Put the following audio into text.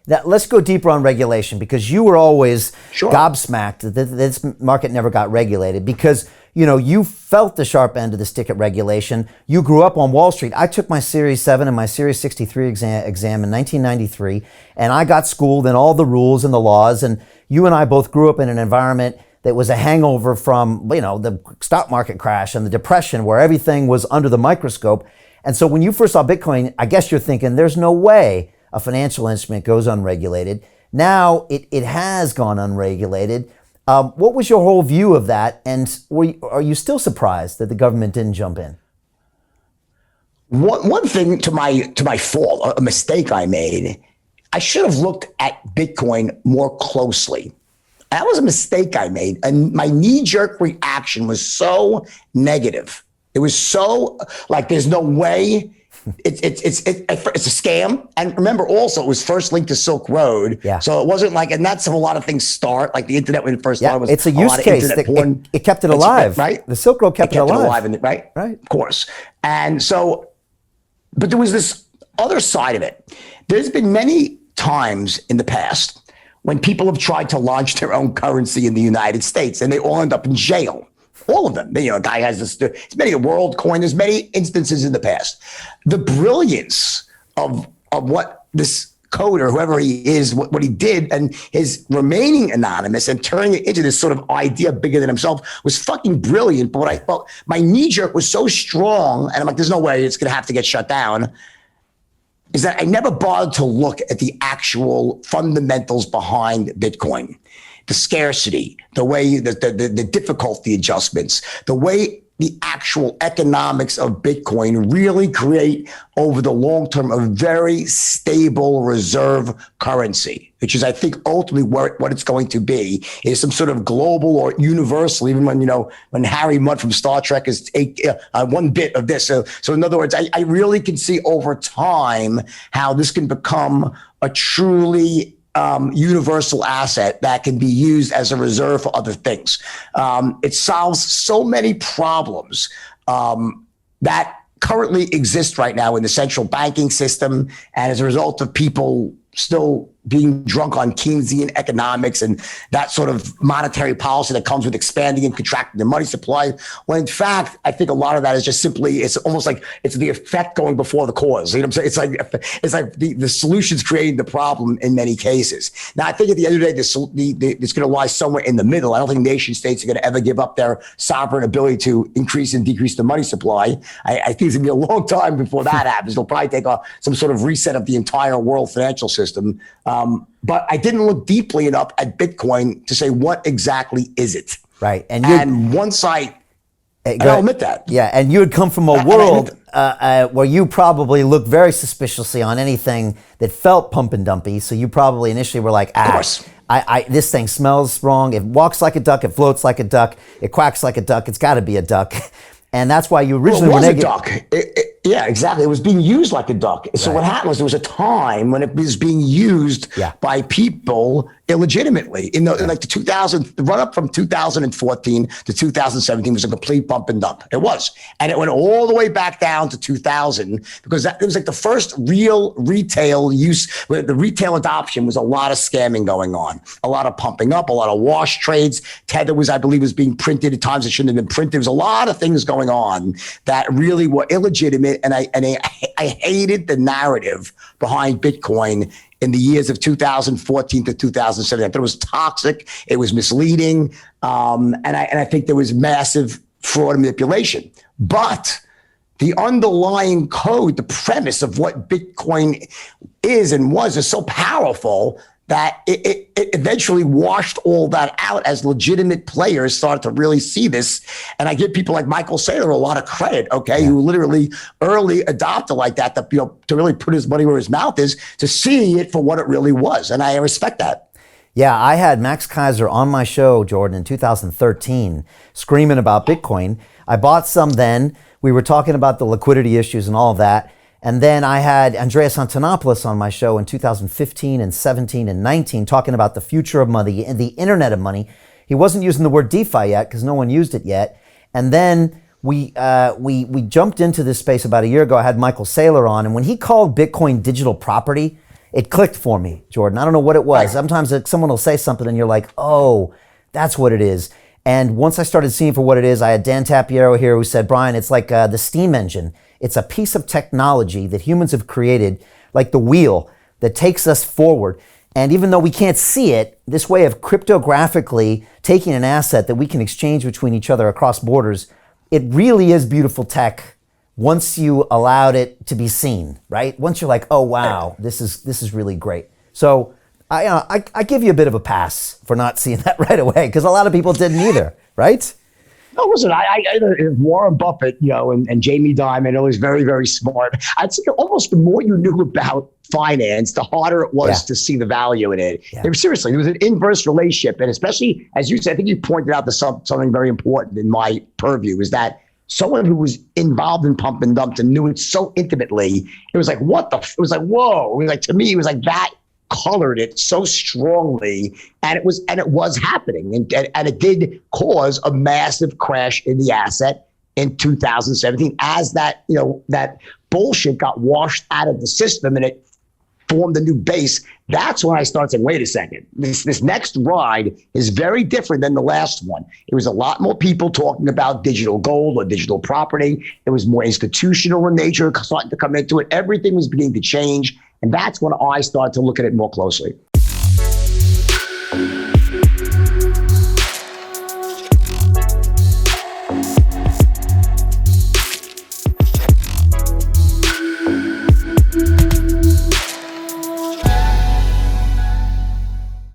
let's go deeper on regulation, because you were always Sure. gobsmacked that this market never got regulated, because you felt the sharp end of the stick at regulation. You grew up on Wall Street. I took my Series 7 and my Series 63 exam in 1993, and I got schooled in all the rules and the laws, and you and I both grew up in an environment that was a hangover from the stock market crash and the depression, where everything was under the microscope. And so when you first saw Bitcoin, I guess you're thinking there's no way a financial instrument goes unregulated. Now it has gone unregulated. What was your whole view of that? And are you still surprised that the government didn't jump in? One thing to my fault, a mistake I made, I should have looked at Bitcoin more closely. That was a mistake I made. And my knee-jerk reaction was so negative. It was so like, there's no way. It's a scam. And remember also, it was first linked to Silk Road. Yeah. So it wasn't like, and that's how a lot of things start. Like the internet when it first started was it's a use case. It kept it alive. Right? The Silk Road kept it alive. Right? Right. Of course. And so, but there was this other side of it. There's been many times in the past when people have tried to launch their own currency in the United States, and they all end up in jail. All of them. A guy has this, it's many a WorldCoin, there's many instances in the past. The brilliance of what this coder, whoever he is, what he did, and his remaining anonymous and turning it into this sort of idea bigger than himself was fucking brilliant. But what I felt, my knee jerk was so strong, and I'm like, there's no way it's going to have to get shut down, is that I never bothered to look at the actual fundamentals behind Bitcoin. The scarcity, the way the difficulty adjustments, the way the actual economics of Bitcoin really create over the long term a very stable reserve currency, which is, I think, ultimately what it's going to be, is some sort of global or universal, even when Harry Mudd from Star Trek is one bit of this. So in other words, I really can see over time how this can become a truly universal asset that can be used as a reserve for other things. It solves so many problems that currently exist right now in the central banking system, and as a result of people still being drunk on Keynesian economics and that sort of monetary policy that comes with expanding and contracting the money supply. When in fact, I think a lot of that is just simply, it's almost like it's the effect going before the cause. You know what I'm saying? It's like the solution's creating the problem in many cases. Now, I think at the end of the day, it's going to lie somewhere in the middle. I don't think nation states are going to ever give up their sovereign ability to increase and decrease the money supply. I think it's going to be a long time before that happens. They'll probably take some sort of reset of the entire world financial system. But I didn't look deeply enough at Bitcoin to say, what exactly is it? Right. And once I'll admit that. Yeah. And you had come from a world where you probably looked very suspiciously on anything that felt pump and dumpy. So you probably initially were like, this thing smells wrong. It walks like a duck. It floats like a duck. It quacks like a duck. It's got to be a duck. And that's why you originally were negative. It was a duck. Yeah, exactly. It was being used like a duck. So what happened was there was a time when it was being used by people illegitimately. In like the run up from 2014 to 2017 was a complete bump and dump. It was. And it went all the way back down to 2000 because it was like the first real retail use, where the retail adoption was a lot of scamming going on, a lot of pumping up, a lot of wash trades. Tether I believe, was being printed at times it shouldn't have been printed. There was a lot of things going on that really were illegitimate. And I hated the narrative behind Bitcoin in the years of 2014 to 2017. I thought it was toxic. It was misleading. And I think there was massive fraud and manipulation. But the underlying code, the premise of what Bitcoin is and was, is so powerful that it eventually washed all that out as legitimate players started to really see this. And I give people like Michael Saylor a lot of credit, who literally early adopted like that, to really put his money where his mouth is, to see it for what it really was. And I respect that. Yeah, I had Max Kaiser on my show, Jordan, in 2013, screaming about Bitcoin. I bought some then. We were talking about the liquidity issues and all of that. And then I had Andreas Antonopoulos on my show in 2015 and 17 and 19 talking about the future of money and the internet of money. He wasn't using the word DeFi yet because no one used it yet. And then we jumped into this space about a year ago. I had Michael Saylor on, and when he called Bitcoin digital property, it clicked for me, Jordan. I don't know what it was. Right. Sometimes someone will say something and you're like, oh, that's what it is. And once I started seeing for what it is, I had Dan Tapiero here who said, Brian, it's like the steam engine. It's a piece of technology that humans have created, like the wheel that takes us forward. And even though we can't see it, this way of cryptographically taking an asset that we can exchange between each other across borders, it really is beautiful tech once you allowed it to be seen, right? Once you're like, oh, wow, this is really great. So I give you a bit of a pass for not seeing that right away, because a lot of people didn't either, right? No, listen, Warren Buffett, and Jamie Dimon, always very, very smart. I'd say almost the more you knew about finance, the harder it was to see the value in it. Yeah. Seriously, there was an inverse relationship. And especially, as you said, I think you pointed out something very important in my purview, is that someone who was involved in pump and dump and knew it so intimately, it was like, it was like, whoa. It was like, to me, it was like that colored it so strongly, and it was happening, and it did cause a massive crash in the asset in 2017 as that bullshit got washed out of the system and it formed a new base. That's when I started saying, wait a second, this next ride is very different than the last one. It was a lot more people talking about digital gold or digital property. It was more institutional in nature starting to come into it. Everything was beginning to change. And that's when I started to look at it more closely.